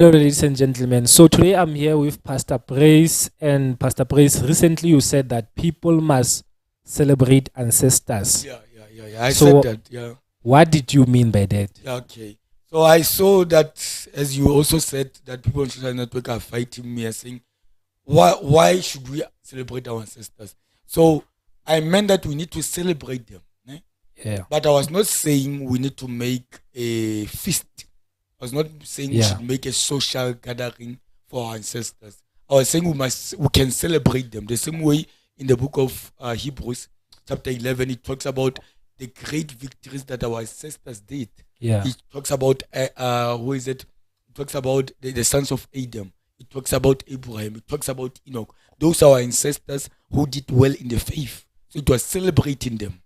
Hello, ladies and gentlemen. So today I'm here with Pastor Praise, and Pastor Praise, recently you said that people must celebrate ancestors. Yeah. I So said that. Yeah. what did you mean by that? Yeah. Okay. So I saw that, as you also said, that people on social network are fighting me and saying, why should we celebrate our ancestors? So I meant that we need to celebrate them. Yeah. But I was not saying we need to make a feast. I was not saying we should make a social gathering for our ancestors. I was saying we can celebrate them the same way in the book of Hebrews, chapter 11. It talks about the great victories that our ancestors did. Yeah. It talks about who is it? It talks about the sons of Adam. It talks about Abraham. It talks about Enoch. Those are our ancestors who did well in the faith. So it was celebrating them.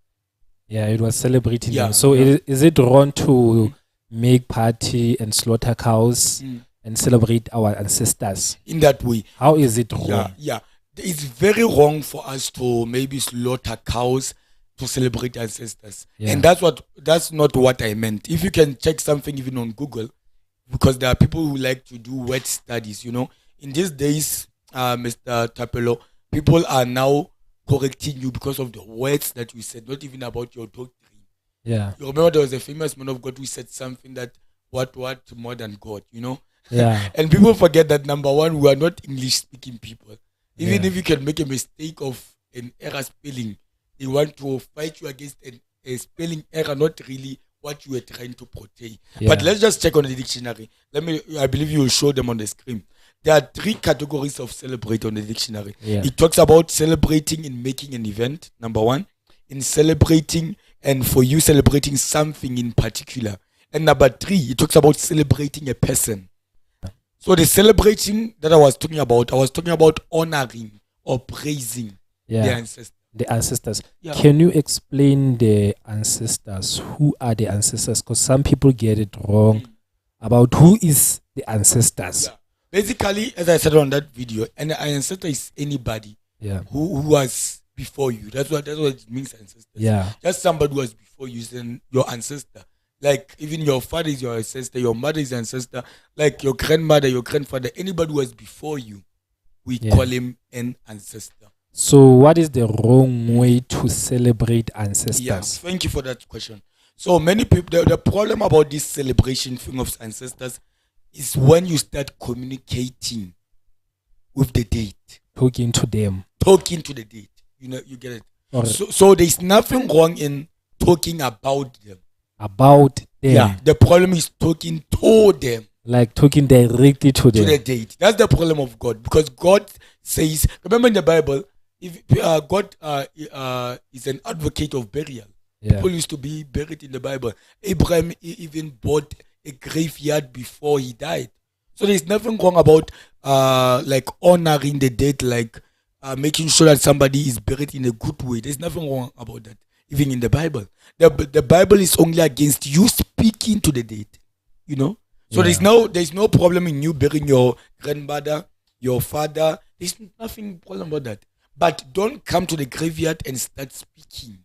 Yeah, it was celebrating them. So is it wrong to make party and slaughter cows and celebrate our ancestors in that way? How is it wrong? Yeah. It's very wrong for us to maybe slaughter cows to celebrate ancestors. Yeah. And that's not what I meant. If you can check something even on Google, because there are people who like to do word studies, in these days, Mr. Tapelo, people are now correcting you because of the words that you said, not even about your doctrine. Yeah. You remember there was a famous man of God who said something that what more than God, Yeah. And people forget that, number one, we are not English speaking people. Even if you can make a mistake of an error spelling, they want to fight you against a spelling error, not really what you were trying to portray. Yeah. But let's just check on the dictionary. I believe you will show them on the screen. There are 3 categories of celebrate on the dictionary. Yeah. It talks about celebrating in making an event, number 1. In celebrating, and for you celebrating something in particular. And number 3, it talks about celebrating a person. So the celebrating that I was talking about honoring or praising the ancestors. The ancestors. Yeah. Can you explain the ancestors? Who are the ancestors? Because some people get it wrong about who is the ancestors. Yeah. Basically, as I said on that video, an ancestor is anybody who was before you. That's what it means, ancestors. Yeah. Just somebody who was before you is your ancestor. Like even your father is your ancestor, your mother is ancestor, like your grandmother, your grandfather, anybody who was before you, we call him an ancestor. So what is the wrong way to celebrate ancestors? Yeah, thank you for that question. So many people, the problem about this celebration thing of ancestors is when you start communicating with the date. Talking to the date. You get it. Right. So there's nothing wrong in talking about them. Yeah. The problem is talking to them. Like talking directly to them. To the date. That's the problem of God. Because God says, remember in the Bible, if God is an advocate of burial. Yeah. People used to be buried in the Bible. Abraham even bought a graveyard before he died. So there's nothing wrong about like honoring the dead, like making sure that somebody is buried in a good way. There's nothing wrong about that, even in the Bible. The Bible is only against you speaking to the dead, So there's no problem in you burying your grandmother, your father. There's nothing problem about that. But don't come to the graveyard and start speaking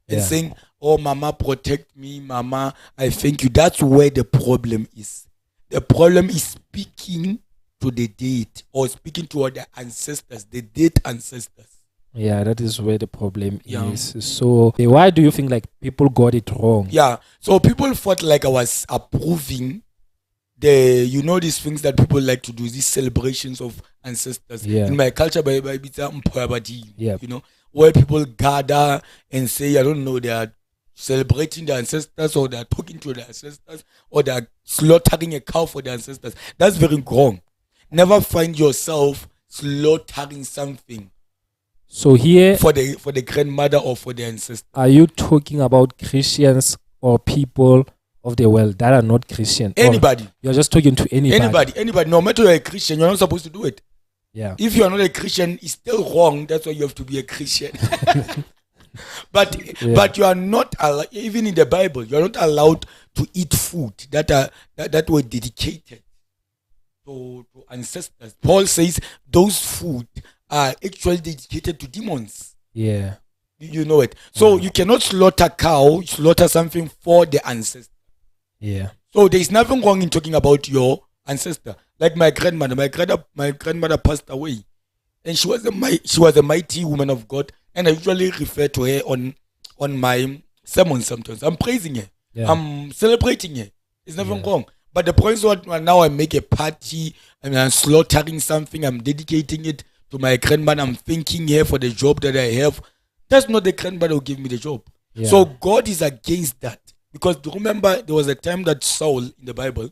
and saying, "Oh, Mama, protect me, Mama, I thank you." That's where the problem is. The problem is speaking to the dead or speaking to the ancestors, the dead ancestors. Yeah, that is where the problem is. So why do you think like people got it wrong? Yeah, so people thought like I was approving these things that people like to do, these celebrations of ancestors. Yeah. In my culture, where people gather and say, I don't know, they are celebrating the ancestors, or they are talking to the ancestors, or they are slaughtering a cow for the ancestors. That's very wrong. Never find yourself slaughtering something. So here, for the grandmother or for the ancestors. Are you talking about Christians or people of the world that are not Christian? Anybody. You're just talking to anybody. Anybody. No matter you're a Christian, you're not supposed to do it. Yeah. If you are not a Christian, it's still wrong. That's why you have to be a Christian. But you are not even in the Bible, you are not allowed to eat food that were dedicated to ancestors. Paul says those food are actually dedicated to demons. Yeah. You know it. So you cannot slaughter cow, slaughter something for the ancestor. Yeah. So there is nothing wrong in talking about your ancestor. Like my grandmother. My grandmother passed away, and she was a mighty woman of God. And I usually refer to her on my sermons sometimes. I'm praising her. Yeah. I'm celebrating her. It's nothing wrong. But the point is what now I make a party and I'm slaughtering something. I'm dedicating it to my grandmother. I'm thanking her for the job that I have. That's not the grandmother who gave me the job. Yeah. So God is against that. Because remember, there was a time that Saul in the Bible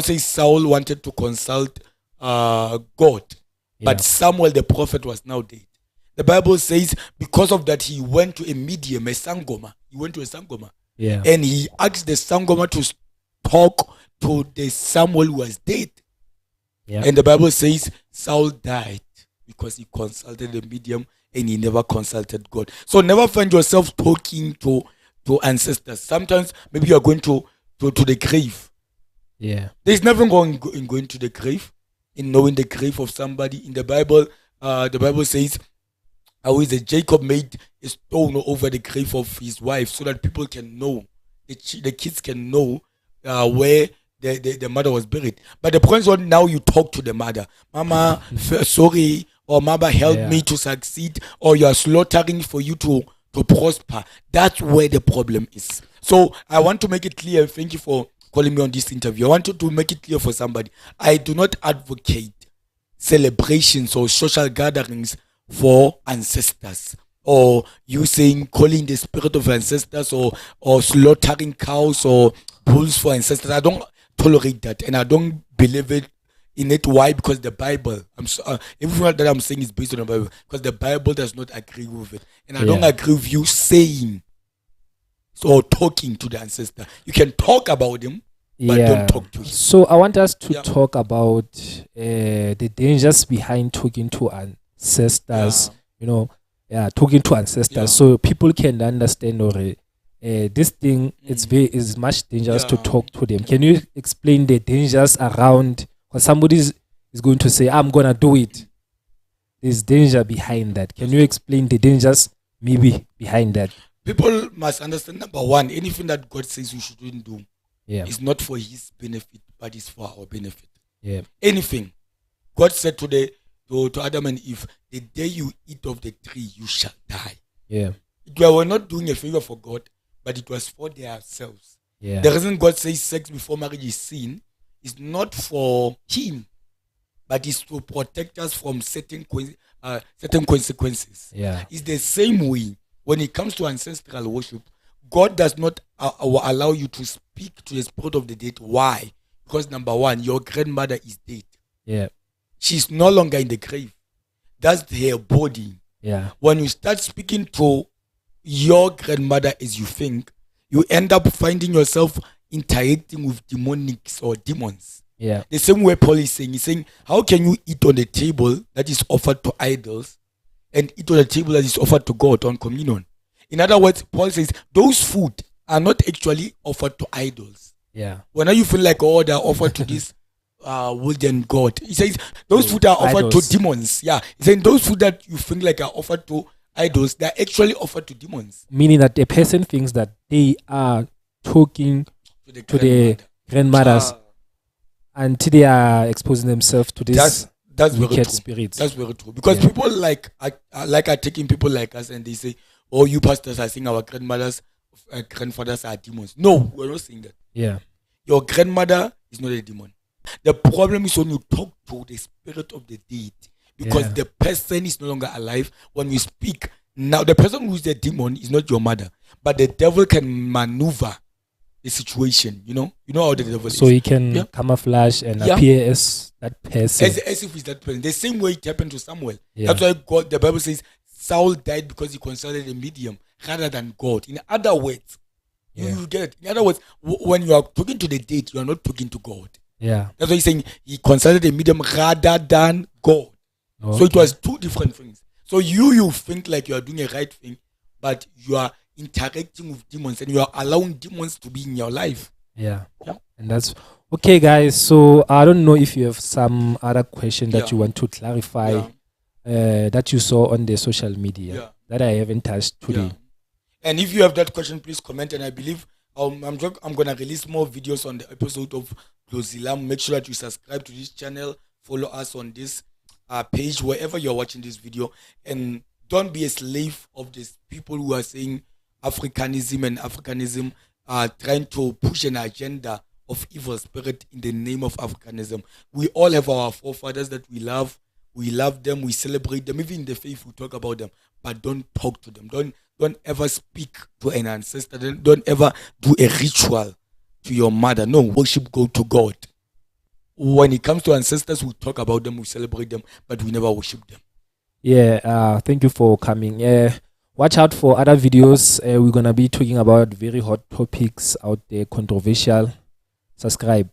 says Saul wanted to consult God. But Samuel the prophet was now dead. The Bible says because of that he went to a medium, a sangoma. He went to a sangoma. Yeah. And he asked the sangoma to talk to the Samuel who was dead. Yeah. And the Bible says Saul died because he consulted the medium and he never consulted God. So never find yourself talking to ancestors. Sometimes maybe you are going to the grave. Yeah. There's nothing wrong in going to the grave, in knowing the grave of somebody. In the Bible says, how is it? Jacob made a stone over the grave of his wife so that people can know, the kids can know where the mother was buried. But the point is what now you talk to the mother. Mama, sorry, or Mama, help me to succeed, or you are slaughtering for you to prosper. That's where the problem is. So I want to make it clear. Thank you for calling me on this interview. I wanted to make it clear for somebody. I do not advocate celebrations or social gatherings for ancestors, or you saying calling the spirit of ancestors, or slaughtering cows or bulls for ancestors. I don't tolerate that, and I don't believe in it. Why? Because the Bible, everything that I'm saying is based on the Bible, because the Bible does not agree with it, and I don't agree with you saying or talking to the ancestor. You can talk about him, but don't talk to him. So I want us to talk about the dangers behind talking to ancestors. Talking to ancestors, so people can understand or this thing is much dangerous to talk to them. Can you explain the dangers around? Because somebody is going to say, I'm gonna do it. There's danger behind that. Can you explain the dangers maybe behind that? People must understand, number one, anything that God says we shouldn't do is not for his benefit, but it's for our benefit. Yeah. Anything. God said to Adam and Eve, the day you eat of the tree, you shall die. Yeah. They were not doing a favor for God, but it was for themselves. Yeah. The reason God says sex before marriage is sin is not for him, but it's to protect us from certain consequences. Yeah. It's the same way when it comes to ancestral worship. God does not allow you to speak to the spirit of the dead. Why? Because number one, your grandmother is dead. Yeah. She's no longer in the grave. That's her body. Yeah. When you start speaking to your grandmother as you think, you end up finding yourself interacting with demonics or demons. Yeah. The same way Paul is saying, he's saying, how can you eat on the table that is offered to idols and eat on the table that is offered to God on communion? In other words, Paul says those food are not actually offered to idols. Yeah. Whenever you feel like, they're offered to this wooden god, he says those food are offered idols. to demons. Yeah. He's saying those food that you think like are offered to idols, they're actually offered to demons. Meaning that the person thinks that they are talking to the grandmothers until they are exposing themselves to this that's wicked very spirits. That's very true. Because people are taking people like us and they say, oh, you pastors are saying our grandfathers are demons. No, we're not saying that. Yeah. Your grandmother is not a demon. The problem is when you talk to the spirit of the dead, because the person is no longer alive. When you speak, now the person who is the demon is not your mother, but the devil can maneuver the situation. You know how the devil is. So he can camouflage and appear as that person. As if he's that person. The same way it happened to Samuel. Yeah. That's why the Bible says Saul died because he consulted a medium rather than God. In other words, you get it. In other words, when you are talking to the dead, you are not talking to God. Yeah. That's why he's saying he consulted a medium rather than God. Okay. So it was two different things. So you think like you are doing a right thing, but you are interacting with demons and you are allowing demons to be in your life. Yeah. And that's okay, guys. So I don't know if you have some other question that you want to clarify that you saw on the social media that I haven't touched today. And if you have that question, please comment, and I believe I'm gonna release more videos on the episode of Glozilam. Make sure that you subscribe to this channel, follow us on this page wherever you're watching this video, and don't be a slave of these people who are saying Africanism, trying to push an agenda of evil spirit in the name of Africanism. We all have our forefathers that we love. We love them. We celebrate them. Even in the faith, we talk about them, but don't talk to them. Don't ever speak to an ancestor. Don't ever do a ritual to your mother. No, worship go to God. When it comes to ancestors, we talk about them, we celebrate them, but we never worship them. Yeah, thank you for coming. Watch out for other videos. We're gonna be talking about very hot topics out there, controversial. Subscribe.